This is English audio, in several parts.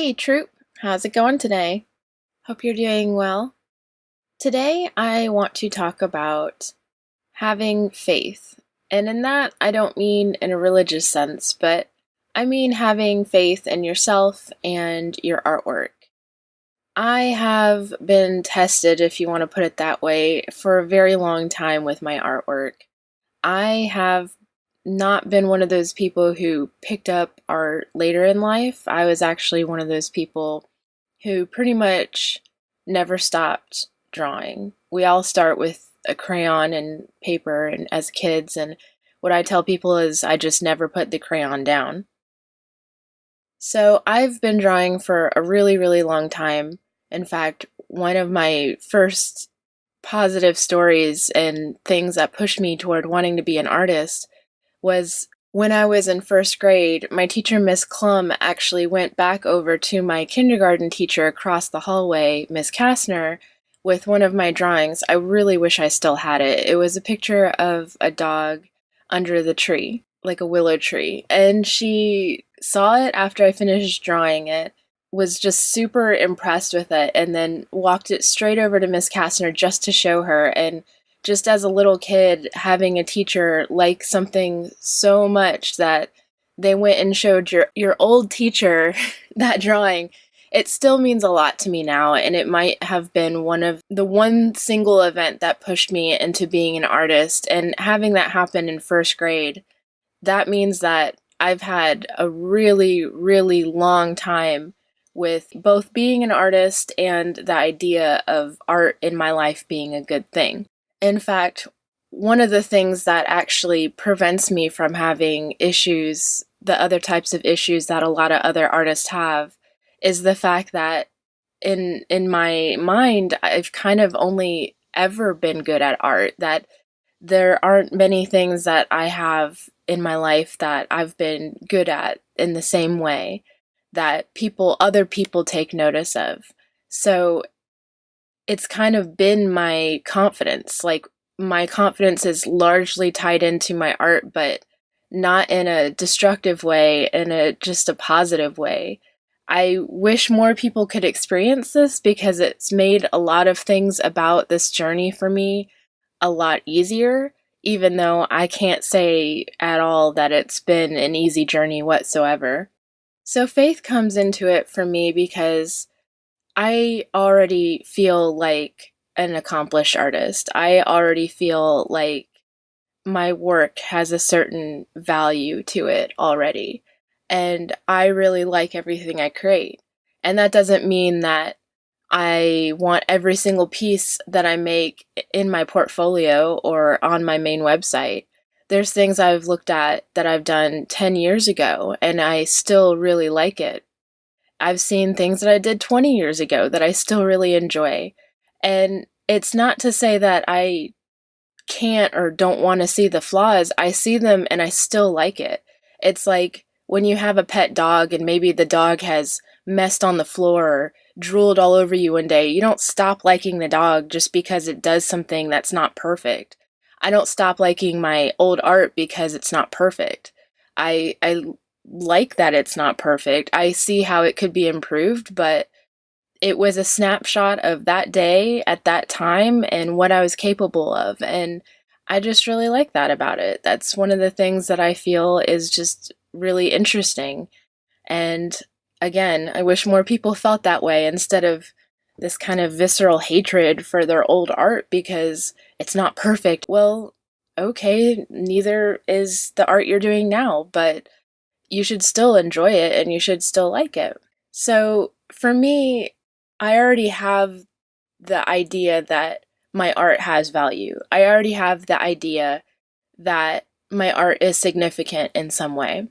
Hey, Troop. How's it going today? Hope you're doing well. Today, I want to talk about having faith. And in that, I don't mean in a religious sense, but I mean having faith in yourself and your artwork. I have been tested, if you want to put it that way, for a very long time with my artwork. I have not been one of those people who picked up art later in life. I was actually one of those people who pretty much never stopped drawing. We all start with a crayon and paper and as kids, and what I tell people is I just never put the crayon down. So I've been drawing for a really, really long time. In fact, one of my first positive stories and things that pushed me toward wanting to be an artist was when I was in first grade. My teacher, Miss Klum, actually went back over to my kindergarten teacher across the hallway, Miss Kastner, with one of my drawings. I really wish I still had it. It was a picture of a dog under the tree, like a willow tree. And she saw it after I finished drawing it, was just super impressed with it, and then walked it straight over to Miss Kastner just to show her. And just as a little kid, having a teacher like something so much that they went and showed your old teacher that drawing, it still means a lot to me now, and it might have been one single event that pushed me into being an artist. And having that happen in first grade, that means that I've had a really, really long time with both being an artist and the idea of art in my life being a good thing. In fact, one of the things that actually prevents me from having issues, the other types of issues that a lot of other artists have, is the fact that in my mind, I've kind of only ever been good at art, that there aren't many things that I have in my life that I've been good at in the same way that other people take notice of. So it's kind of been my confidence. Like, my confidence is largely tied into my art, but not in a destructive way, in just a positive way. I wish more people could experience this because it's made a lot of things about this journey for me a lot easier, even though I can't say at all that it's been an easy journey whatsoever. So faith comes into it for me because I already feel like an accomplished artist. I already feel like my work has a certain value to it already. And I really like everything I create. And that doesn't mean that I want every single piece that I make in my portfolio or on my main website. There's things I've looked at that I've done 10 years ago, and I still really like it. I've seen things that I did 20 years ago that I still really enjoy. And it's not to say that I can't or don't want to see the flaws. I see them and I still like it. It's like when you have a pet dog and maybe the dog has messed on the floor or drooled all over you one day. You don't stop liking the dog just because it does something that's not perfect. I don't stop liking my old art because it's not perfect. I like that it's not perfect. I see how it could be improved, but it was a snapshot of that day at that time and what I was capable of. And I just really like that about it. That's one of the things that I feel is just really interesting. And again, I wish more people felt that way instead of this kind of visceral hatred for their old art because it's not perfect. Well, okay, neither is the art you're doing now, but you should still enjoy it and you should still like it. So for me, I already have the idea that my art has value. I already have the idea that my art is significant in some way.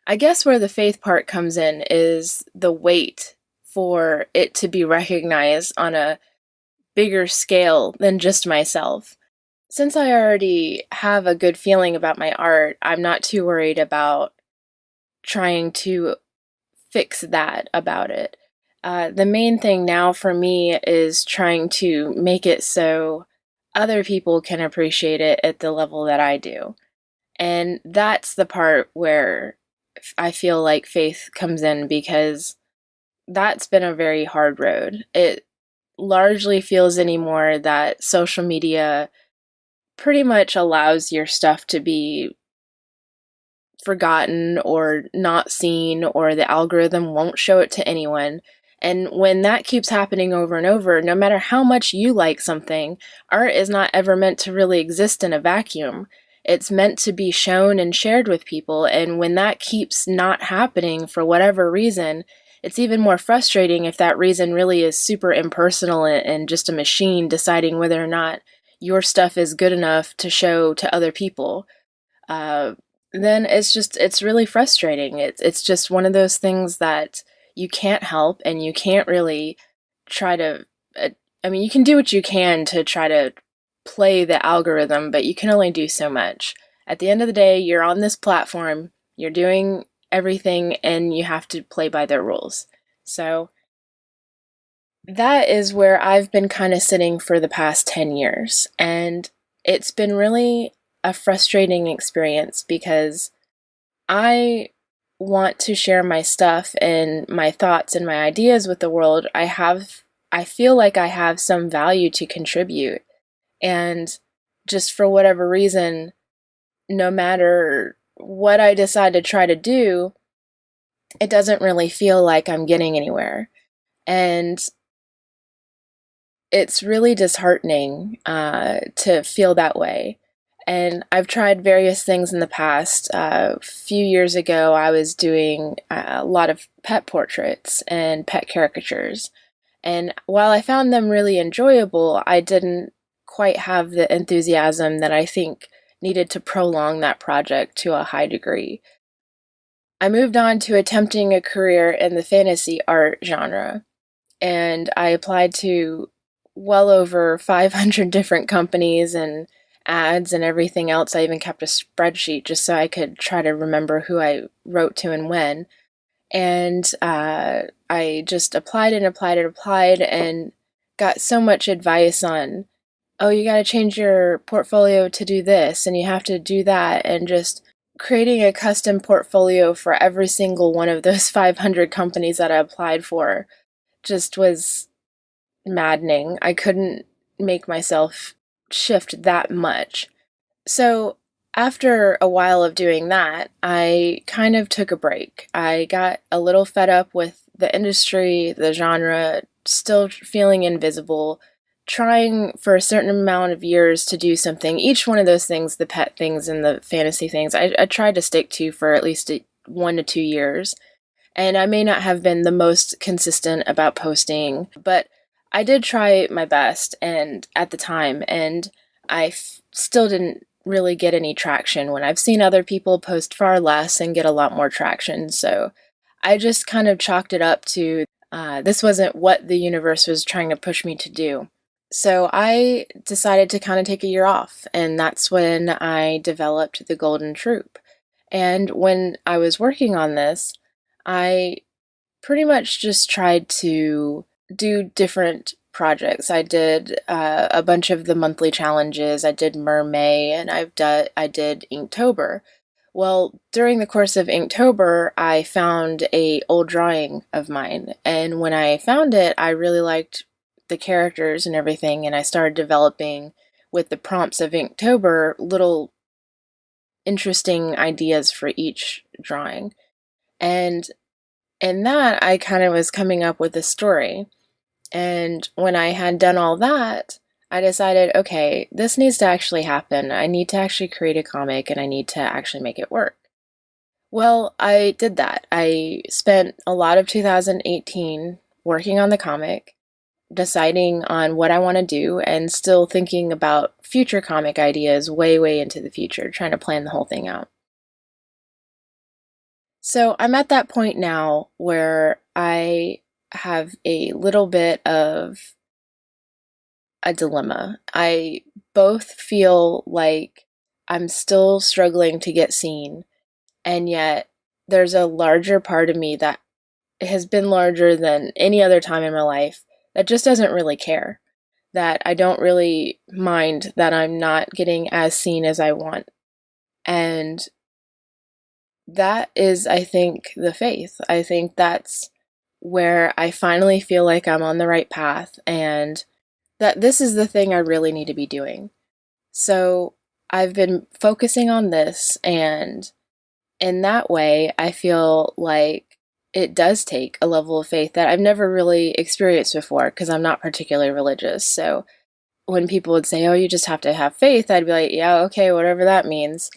I guess where the faith part comes in is the wait for it to be recognized on a bigger scale than just myself. Since I already have a good feeling about my art, I'm not too worried about trying to fix that about it. The main thing now for me is trying to make it so other people can appreciate it at the level that I do. And that's the part where I feel like faith comes in because that's been a very hard road. It largely feels anymore that social media pretty much allows your stuff to be forgotten or not seen, or the algorithm won't show it to anyone. And when that keeps happening over and over, no matter how much you like something, art is not ever meant to really exist in a vacuum. It's meant to be shown and shared with people. And when that keeps not happening for whatever reason, it's even more frustrating if that reason really is super impersonal and just a machine deciding whether or not your stuff is good enough to show to other people. Uh, then it's really frustrating. It's just one of those things that you can't help, and you can't really try to. I mean, you can do what you can to try to play the algorithm, but you can only do so much. At the end of the day, you're on this platform, you're doing everything, and you have to play by their rules. So that is where I've been kind of sitting for the past 10 years. And it's been really a frustrating experience because I want to share my stuff and my thoughts and my ideas with the world. I feel like I have some value to contribute. And just for whatever reason, no matter what I decide to try to do, it doesn't really feel like I'm getting anywhere. And it's really disheartening to feel that way. And I've tried various things in the past. A few years ago, I was doing a lot of pet portraits and pet caricatures. And while I found them really enjoyable, I didn't quite have the enthusiasm that I think needed to prolong that project to a high degree. I moved on to attempting a career in the fantasy art genre, and I applied to well over 500 different companies and ads and everything else. I even kept a spreadsheet just so I could try to remember who I wrote to and when. And I just applied and applied and applied and got so much advice on, oh, you got to change your portfolio to do this and you have to do that. And just creating a custom portfolio for every single one of those 500 companies that I applied for just was maddening. I couldn't make myself shift that much. So, after a while of doing that, I kind of took a break. I got a little fed up with the industry, the genre, still feeling invisible, trying for a certain amount of years to do something. Each one of those things, the pet things and the fantasy things, I tried to stick to for at least 1 to 2 years. And I may not have been the most consistent about posting, but I did try my best and at the time, and still didn't really get any traction when I've seen other people post far less and get a lot more traction. So I just kind of chalked it up to this wasn't what the universe was trying to push me to do. So I decided to kind of take a year off, and that's when I developed the Golden Troupe. And when I was working on this, I pretty much just tried to do different projects. I did a bunch of the monthly challenges. I did Mermay, and I did Inktober. Well, during the course of Inktober, I found a old drawing of mine, and when I found it, I really liked the characters and everything, and I started developing with the prompts of Inktober little interesting ideas for each drawing. And in that, I kind of was coming up with a story. And when I had done all that, I decided, okay, this needs to actually happen. I need to actually create a comic and I need to actually make it work. Well, I did that. I spent a lot of 2018 working on the comic, deciding on what I want to do, and still thinking about future comic ideas way, way into the future, trying to plan the whole thing out. So I'm at that point now where I have a little bit of a dilemma. I both feel like I'm still struggling to get seen, and yet there's a larger part of me that has been larger than any other time in my life that just doesn't really care. That I don't really mind that I'm not getting as seen as I want. And that is, I think, the faith. I think that's where I finally feel like I'm on the right path and that this is the thing I really need to be doing. So I've been focusing on this, and in that way, I feel like it does take a level of faith that I've never really experienced before because I'm not particularly religious. So when people would say, "Oh, you just have to have faith," I'd be like, "Yeah, okay, whatever that means."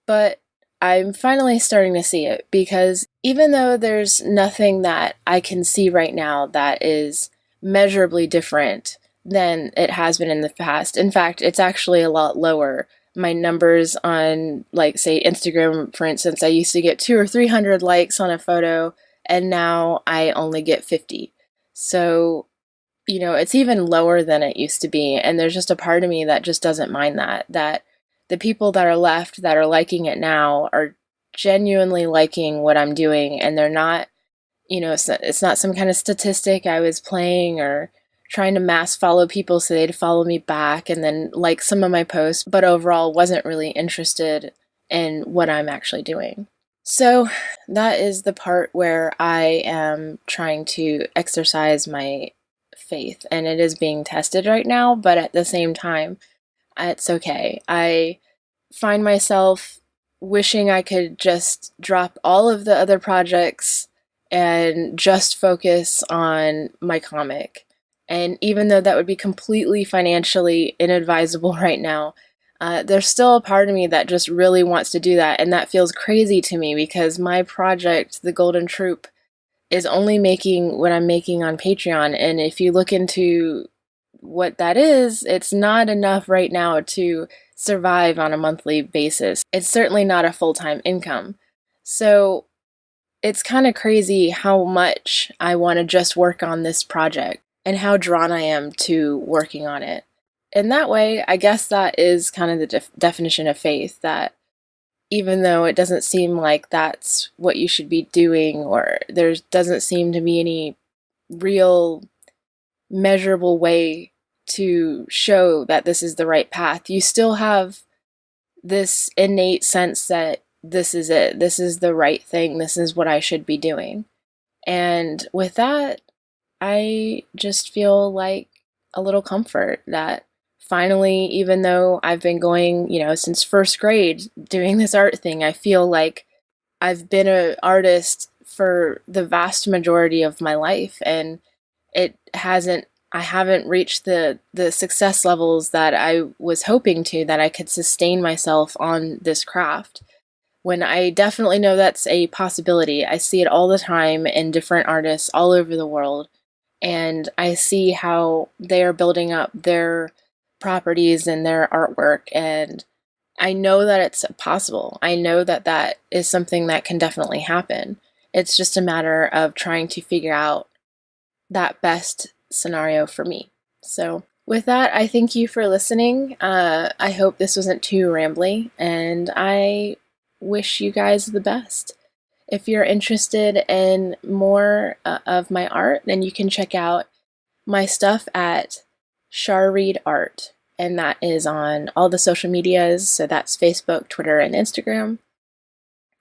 But I'm finally starting to see it because even though there's nothing that I can see right now that is measurably different than it has been in the past, in fact, it's actually a lot lower. My numbers on, like, say, Instagram, for instance, I used to get 200 or 300 likes on a photo, and now I only get 50. So, it's even lower than it used to be. And there's just a part of me that just doesn't mind that the people that are left that are liking it now are genuinely liking what I'm doing. And they're not, it's not some kind of statistic I was playing or trying to mass follow people so they'd follow me back and then like some of my posts, but overall wasn't really interested in what I'm actually doing. So that is the part where I am trying to exercise my faith, and it is being tested right now, but at the same time, it's okay. I find myself wishing I could just drop all of the other projects and just focus on my comic. And even though that would be completely financially inadvisable right now, there's still a part of me that just really wants to do that. And that feels crazy to me because my project, the Golden Troupe, is only making what I'm making on Patreon. And if you look into what that is, it's not enough right now to survive on a monthly basis. It's certainly not a full-time income. So it's kind of crazy how much I want to just work on this project and how drawn I am to working on it. In that way, I guess that is kind of the definition of faith, that even though it doesn't seem like that's what you should be doing, or there doesn't seem to be any real measurable way to show that this is the right path, you still have this innate sense that this is it, this is the right thing, this is what I should be doing. And with that, I just feel like a little comfort that finally, even though I've been going, since first grade doing this art thing, I feel like I've been an artist for the vast majority of my life, and I haven't reached the success levels that I was hoping to, that I could sustain myself on this craft, when I definitely know that's a possibility. I see it all the time in different artists all over the world, and I see how they are building up their properties and their artwork, and I know that it's possible. I know that that is something that can definitely happen. It's just a matter of trying to figure out that best scenario for me. So with that, I thank you for listening. I hope this wasn't too rambly, and I wish you guys the best. If you're interested in more of my art, then you can check out my stuff at Charreed Art, and that is on all the social medias, so that's Facebook, Twitter, and Instagram.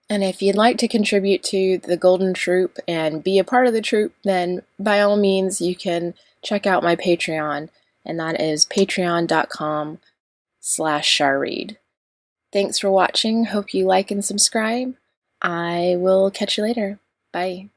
And if you'd like to contribute to the Golden Troupe and be a part of the troupe, then by all means you can check out my Patreon, and that is patreon.com/Charreed. Thanks for watching. Hope you like and subscribe. I will catch you later. Bye.